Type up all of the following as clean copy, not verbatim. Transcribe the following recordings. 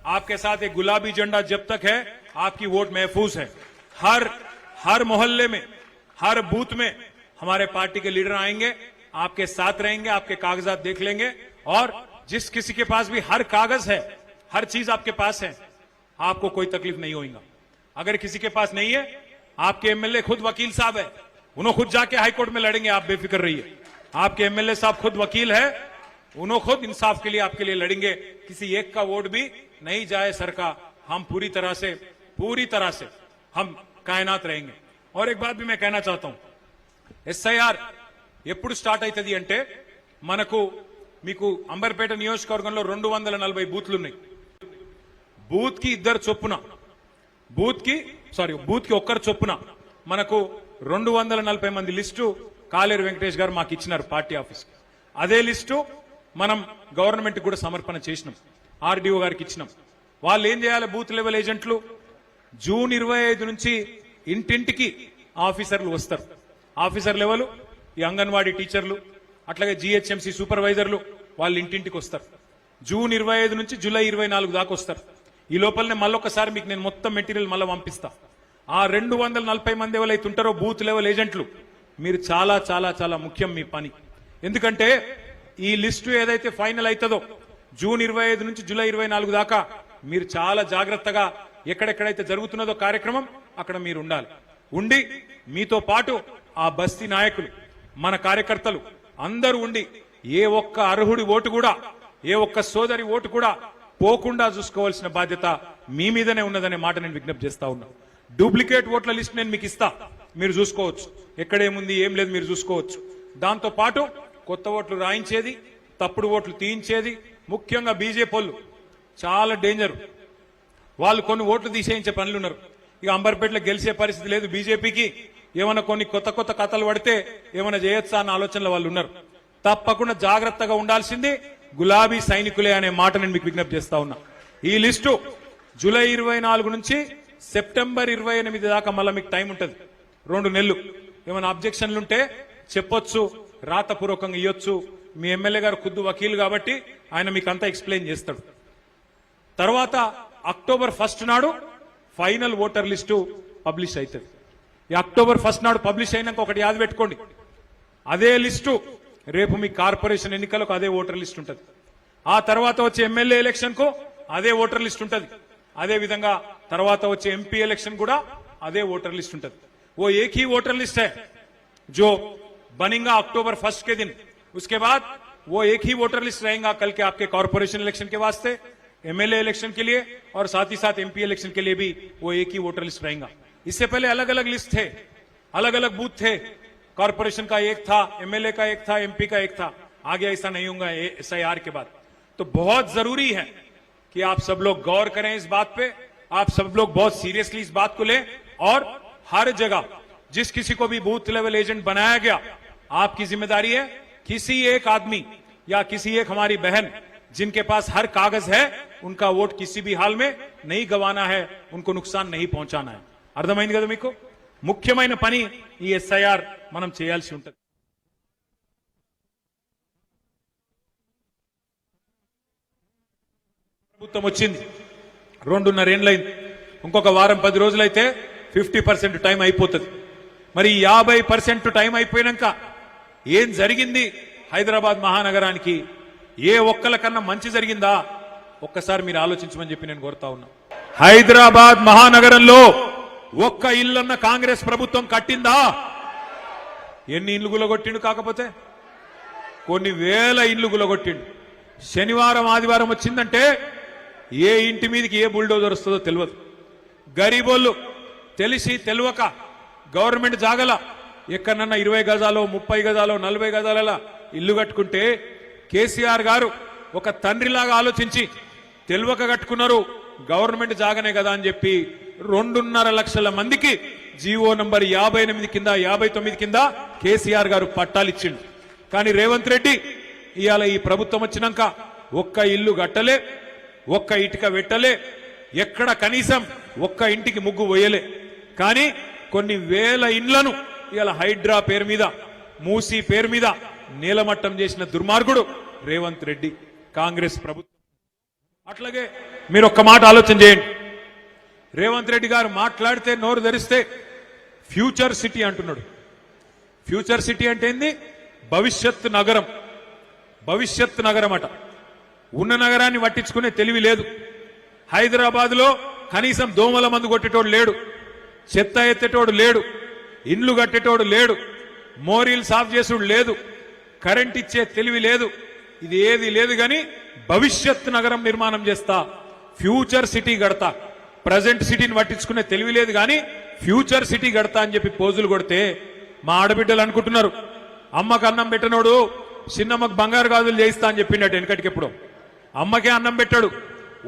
आपके साथ एक गुलाबी झंडा जब तक है आपकी वोट महफूज है। हर मोहल्ले में, हर बूथ में हमारे पार्टी के लीडर आएंगे, आपके साथ रहेंगे, आपके कागजात देख लेंगे और जिस किसी के पास भी हर कागज है, हर चीज आपके पास है, आपको कोई तकलीफ नहीं होगा। अगर किसी के पास नहीं है, आपके एमएलए खुद वकील साहब है, उन्होंने खुद जाके हाईकोर्ट में लड़ेंगे, आप बेफिक्र रहिए। आपके एमएलए साहब खुद वकील है, उन्होंने खुद इंसाफ के लिए आपके लिए लड़ेंगे। किसी एक का वोट भी नहीं जाए सर का, हम पूरी तरह से हम कायनात रहेंगे। और एक बात भी मैं कहना चाहता हूं, ఎస్ఐఆర్ ఎప్పుడు స్టార్ట్ అవుతుంది అంటే మీకు అంబర్పేట నియోజకవర్గంలో 240 బూత్లు ఉన్నాయి। బూత్ కి ఒక్కరు చొప్పున మనకు 240 మంది లిస్టు కాలేరు వెంకటేష్ గారు మాకు ఇచ్చినారు పార్టీ ఆఫీస్। అదే లిస్టు మనం గవర్నమెంట్ కూడా సమర్పణ చేసినాం, ఆర్డీఓ గారికి ఇచ్చినాం। వాళ్ళు ఏం చేయాలి, బూత్ లెవెల్ ఏజెంట్లు జూన్ 25 నుంచి ఇంటింటికి ఆఫీసర్లు వస్తారు। ఆఫీసర్ లెవెల్ ఈ అంగన్వాడీ టీచర్లు, అట్లాగే జిహెచ్ఎంసీ సూపర్వైజర్లు వాళ్ళు ఇంటింటికి వస్తారు। జూన్ 25 నుంచి జూలై 24 దాకా వస్తారు। ఈ లోపలనే మళ్ళొకసారి మీకు నేను మొత్తం మెటీరియల్ మళ్ళీ పంపిస్తా। ఆ 240 మంది ఎవరైతే ఉంటారో బూత్ లెవెల్ ఏజెంట్లు, మీరు చాలా చాలా చాలా ముఖ్యం మీ పని। ఎందుకంటే ఈ లిస్టు ఏదైతే ఫైనల్ అవుతుందో జూన్ 25 నుంచి జూలై 24 దాకా మీరు చాలా జాగ్రత్తగా ఎక్కడెక్కడైతే జరుగుతున్నదో కార్యక్రమం అక్కడ మీరు ఉండి మీతో పాటు ఆ బస్తీ నాయకులు, మన కార్యకర్తలు అందరూ ఉండి ఏ ఒక్క అర్హుడి ఓటు కూడా, ఏ ఒక్క సోదరి ఓటు కూడా పోకుండా చూసుకోవాల్సిన బాధ్యత మీ మీదనే ఉన్నదనే మాట నేను విజ్ఞప్తి చేస్తా ఉన్నా। డూప్లికేట్ ఓట్ల లిస్ట్ నేను మీకు ఇస్తా, మీరు చూసుకోవచ్చు, ఎక్కడేముంది ఏం లేదు మీరు చూసుకోవచ్చు। దాంతో పాటు కొత్త ఓట్లు రాయించేది, తప్పుడు ఓట్లు తీయించేది, ముఖ్యంగా బీజేపీ వాళ్ళు చాలా డేంజర్, వాళ్ళు కొన్ని ఓట్లు తీసేయించే పనులు ఉన్నారు। ఇక అంబర్పేటలో గెలిచే పరిస్థితి లేదు బీజేపీకి, ఏమైనా కొన్ని కొత్త కథలు పడితే ఏమైనా చేయొచ్చా అన్న ఆలోచనలో వాళ్ళు ఉన్నారు। తప్పకుండా జాగ్రత్తగా ఉండాల్సింది గులాబీ సైనికులే అనే మాట నేను మీకు విజ్ఞప్తి చేస్తా ఉన్నా। ఈ లిస్టు జూలై 24 నుంచి సెప్టెంబర్ 28 దాకా మళ్ళీ మీకు టైం ఉంటుంది, 2 నెలలు। ఏమైనా అబ్జెక్షన్లు ఉంటే చెప్పొచ్చు, రాతపూర్వకంగా ఇవ్వచ్చు। మీ ఎమ్మెల్యే గారు ఖుద్దు వకీలు కాబట్టి ఆయన మీకు అంతా ఎక్స్ప్లెయిన్ చేస్తాడు। తర్వాత అక్టోబర్ 1 నాడు ఫైనల్ ఓటర్ లిస్టు పబ్లిష్ అవుతుంది। ఈ అక్టోబర్ 1 నాడు పబ్లిష్ అయినాక ఒకటి యాద పెట్టుకోండి, అదే లిస్టు రేపు మీ కార్పొరేషన్ ఎన్నికలకు అదే ఓటర్ లిస్ట్ ఉంటుంది, ఆ తర్వాత వచ్చే ఎమ్మెల్యే ఎలక్షన్ కు అదే ఓటర్ లిస్ట్ ఉంటుంది, అదే విధంగా తర్వాత వచ్చే ఎంపీ ఎలక్షన్ కూడా అదే ఓటర్ लिस्ट ఉంటుంది। वो एक ही वोटर लिस्ट है जो बनेगा अक्टूबर 1 के दिन, उसके बाद वो एक ही वोटर लिस्ट रहेगा कल के आपके कॉर्पोरेशन इलेक्शन के वास्ते, एमएलए इलेक्शन के लिए और साथ ही साथ एमपी इलेक्शन के लिए भी वो एक ही वोटर लिस्ट रहेगा। इससे पहले अलग अलग लिस्ट थे, अलग अलग बूथ थे, कॉर्पोरेशन का एक था, एमएलए का एक था, एमपी का एक था, आगे ऐसा नहीं होगा एसआईआर के बाद। तो बहुत जरूरी है कि आप सब लोग गौर करें इस बात पे, आप सब लोग बहुत सीरियसली इस बात को लें और हर जगह जिस किसी को भी बूथ लेवल एजेंट बनाया गया, आपकी जिम्मेदारी है किसी एक आदमी या किसी एक हमारी बहन जिनके पास हर कागज है उनका वोट किसी भी हाल में नहीं गंवाना है, उनको नुकसान नहीं पहुंचाना है। అర్థమైంది కదా మీకు? ముఖ్యమైన పని ఈ ఎస్ఐఆర్ మనం చేయాల్సి ఉంటుంది। ప్రభుత్వం వచ్చింది 2.5 ఏళ్లైంది, ఇంకొక వారం 10 రోజులైతే 50% టైం అయిపోతుంది। మరి 50% టైం అయిపోయినాక ఏం జరిగింది హైదరాబాద్ మహానగరానికి? ఏ ఒక్కలకన్నా మంచి జరిగిందా? ఒక్కసారి మీరు ఆలోచించమని చెప్పి నేను కోరుతా ఉన్నా। హైదరాబాద్ మహానగరంలో ఒక్క ఇల్లన్న కాంగ్రెస్ ప్రభుత్వం కట్టిందా? ఎన్ని ఇల్లు గులగొట్టిండు? కాకపోతే కొన్ని వేల ఇల్లు గులగొట్టిండు। శనివారం ఆదివారం వచ్చిందంటే ఏ ఇంటి మీదకి ఏ బుల్డోజర్ వస్తుందో తెలియదు। గరీబోళ్ళు తెలిసి తెలియక గవర్నమెంట్ జాగల ఎక్కడన్నా 20 గజాలో 30 గజాలో 40 గజాల ఇల్లు కట్టుకుంటే కేసీఆర్ గారు ఒక తండ్రిలాగా ఆలోచించి తెలియక కట్టుకున్నారు, గవర్నమెంట్ జాగనే కదా అని చెప్పి 2.5 లక్షల మందికి జీవో నంబర్ 58 కింద 59 కింద కేసీఆర్ గారు పట్టాలు ఇచ్చిండు। కానీ రేవంత్ రెడ్డి ఇవాళ ఈ ప్రభుత్వం వచ్చినాక ఒక్క ఇల్లు కట్టలే, ఒక్క ఇటుక పెట్టలే, ఎక్కడ కనీసం ఒక్క ఇంటికి ముగ్గు పోయలే। కానీ కొన్ని వేల ఇండ్లను ఇవాళ హైడ్రా పేరు మీద, మూసీ పేరు మీద నీలమట్టం చేసిన దుర్మార్గుడు రేవంత్ రెడ్డి, కాంగ్రెస్ ప్రభుత్వం। అట్లాగే మీరు ఒక్క మాట ఆలోచన చేయండి. రేవంత్ రెడ్డి గారు మాట్లాడితే నోరు ధరిస్తే ఫ్యూచర్ సిటీ అంటున్నాడు. ఫ్యూచర్ సిటీ అంటే ఏంది? భవిష్యత్ నగరం. భవిష్యత్ నగరం అట. ఉన్న నగరాన్ని పట్టించుకునే తెలివి లేదు. హైదరాబాద్ లో కనీసం దోమల మందు కొట్టేటోడు లేడు, చెత్త ఎత్తేటోడు లేడు, ఇండ్లు కట్టేటోడు లేడు, మోరీలు సాఫ్ చేసుడు లేదు, కరెంట్ ఇచ్చే తెలివి లేదు. ఇది ఏది లేదు గాని భవిష్యత్ నగరం నిర్మాణం చేస్తా, ఫ్యూచర్ సిటీ గడతా. ప్రజెంట్ సిటీని పట్టించుకునే తెలివి లేదు గాని ఫ్యూచర్ సిటీ గడతా అని చెప్పి పోజులు కొడితే మా ఆడబిడ్డలు అనుకుంటున్నారు అమ్మకు అన్నం పెట్టనోడు చిన్నమ్మకు బంగారు గాజులు చేయిస్తా అని చెప్పిండట. వెనకటికెప్పుడు అమ్మకే అన్నం పెట్టాడు,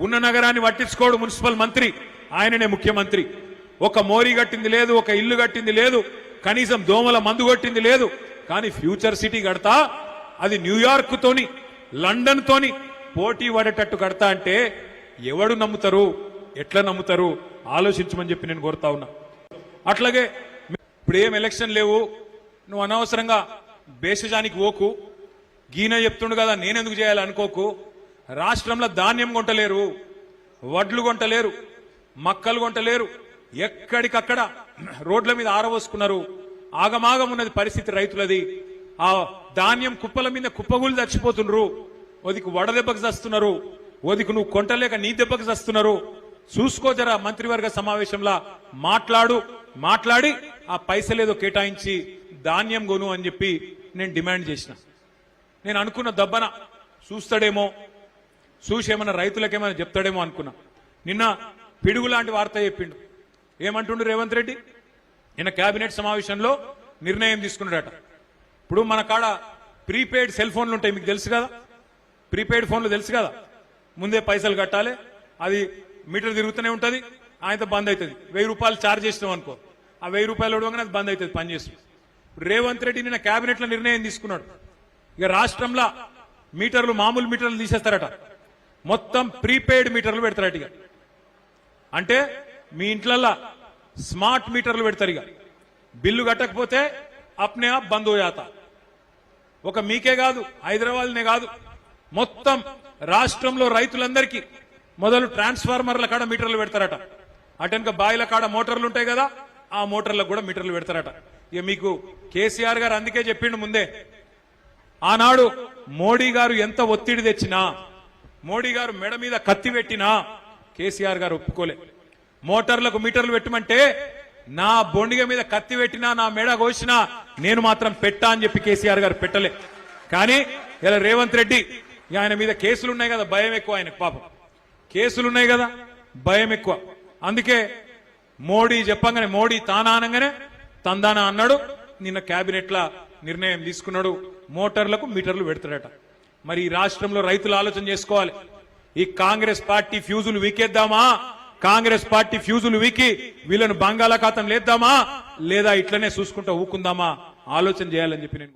ఉన్న నగరాన్ని పట్టించుకోడు మున్సిపల్ మంత్రి, ఆయననే ముఖ్యమంత్రి. ఒక మోరీ కట్టింది లేదు, ఒక ఇల్లు కట్టింది లేదు, కనీసం దోమల మందు కొట్టింది లేదు. కానీ ఫ్యూచర్ సిటీ కడతా, అది న్యూయార్క్ తోని లండన్ తోని పోటీ పడేటట్టు కడతా అంటే ఎవడు నమ్ముతారు? ఎట్లా నమ్ముతారు? ఆలోచించమని చెప్పి నేను కోరుతా ఉన్నా. అట్లాగే ఇప్పుడు ఏం ఎలక్షన్ లేవు, నువ్వు అనవసరంగా బేషజానికి పోకు, గీన చెప్తుండు కదా నేనెందుకు చేయాలి అనుకోకు. రాష్ట్రంలో ధాన్యం కొంటలేరు, వడ్లు కొంటలేరు, మక్కలు కొంటలేరు, ఎక్కడికక్కడ రోడ్ల మీద ఆరవోసుకున్నారు. ఆగమాగం ఉన్నది పరిస్థితి రైతులది. ఆ ధాన్యం కుప్పల మీద కుప్పగులు చచ్చిపోతున్నారు, ఒదికి వడదెబ్బకు చస్తున్నారు, ఒదికి నువ్వు కొంటలేక నీ దెబ్బకు చస్తున్నారు. చూసుకో జరా, మంత్రివర్గ సమావేశంలో మాట్లాడి ఆ పైసలేదో కేటాయించి ధాన్యం కొను అని చెప్పి నేను డిమాండ్ చేసిన. నేను అనుకున్న దబ్బన చూస్తాడేమో, చూసేమన్నా రైతులకేమైనా చెప్తాడేమో అనుకున్నా. నిన్న పిడుగు లాంటి వార్త చెప్పిండు. ఏమంటుండు రేవంత్ రెడ్డి? నిన్న కేబినెట్ సమావేశంలో నిర్ణయం తీసుకున్నాడట. ఇప్పుడు మన కాడ ప్రీపెయిడ్ సెల్ ఫోన్లు ఉంటాయి, మీకు తెలుసు కదా. ప్రీపెయిడ్ ఫోన్లు తెలుసు కదా, ముందే పైసలు కట్టాలి, అది మీటర్ తిరుగుతూనే ఉంటుంది, ఆయనతో బంద్ అవుతుంది. 1000 రూపాయలు ఛార్జ్ చేసినాం అనుకో, ఆ 1000 రూపాయలు ఇవ్వగానే అది బంద్ అవుతుంది పనిచేస్తుంది. రేవంత్ రెడ్డి నిన్న కేబినెట్ లో నిర్ణయం తీసుకున్నాడు. ఇక రాష్ట్రంలో మీటర్లు, మామూలు మీటర్లు తీసేస్తారట, మొత్తం ప్రీపెయిడ్ మీటర్లు పెడతారట. ఇక అంటే మీ ఇంట్లల్లో స్మార్ట్ మీటర్లు పెడతారు. ఇక బిల్లు కట్టకపోతే అప్నే ఆప్ బంద్ హోయాతా. ఒక మీకే కాదు, హైదరాబాద్నే కాదు, మొత్తం రాష్ట్రంలో రైతులందరికీ మొదలు ట్రాన్స్ఫార్మర్ల కాడ మీటర్లు పెడతారట. అటెనక బాయిల కాడ మోటార్లు ఉంటాయి కదా, ఆ మోటార్లకు కూడా మీటర్లు పెడతారట. ఇక మీకు కేసీఆర్ గారు అందుకే చెప్పిండు ముందే, ఆనాడు మోడీ గారు ఎంత ఒత్తిడి తెచ్చినా, మోడీ గారు మెడ మీద కత్తి పెట్టినా కేసీఆర్ గారు ఒప్పుకోలే. మోటార్లకు మీటర్లు పెట్టమంటే నా బొండిగ మీద కత్తి పెట్టినా, నా మెడ కోసినా నేను మాత్రం పెట్టా అని చెప్పి కేసీఆర్ గారు పెట్టలే. కానీ ఇలా రేవంత్ రెడ్డి ఆయన మీద కేసులున్నాయి కదా, భయం ఎక్కువ ఆయనకు. పాపం కేసులున్నాయి కదా, భయం ఎక్కువ. అందుకే మోడీ చెప్పంగానే, మోడీ తానా అనగానే తందానా అన్నాడు. నిన్న కేబినెట్ లా నిర్ణయం తీసుకున్నాడు, మోటార్లకు మీటర్లు పెడతాడట. మరి ఈ రాష్ట్రంలో రైతులు ఆలోచన చేసుకోవాలి. ఈ కాంగ్రెస్ పార్టీ ఫ్యూజులు వీకేద్దామా? కాంగ్రెస్ పార్టీ ఫ్యూజులు వీకి వీళ్ళను బంగాళాఖాతం లేద్దామా, లేదా ఇట్లనే చూసుకుంటూ ఊకుందామా? ఆలోచన చేయాలని చెప్పి నేను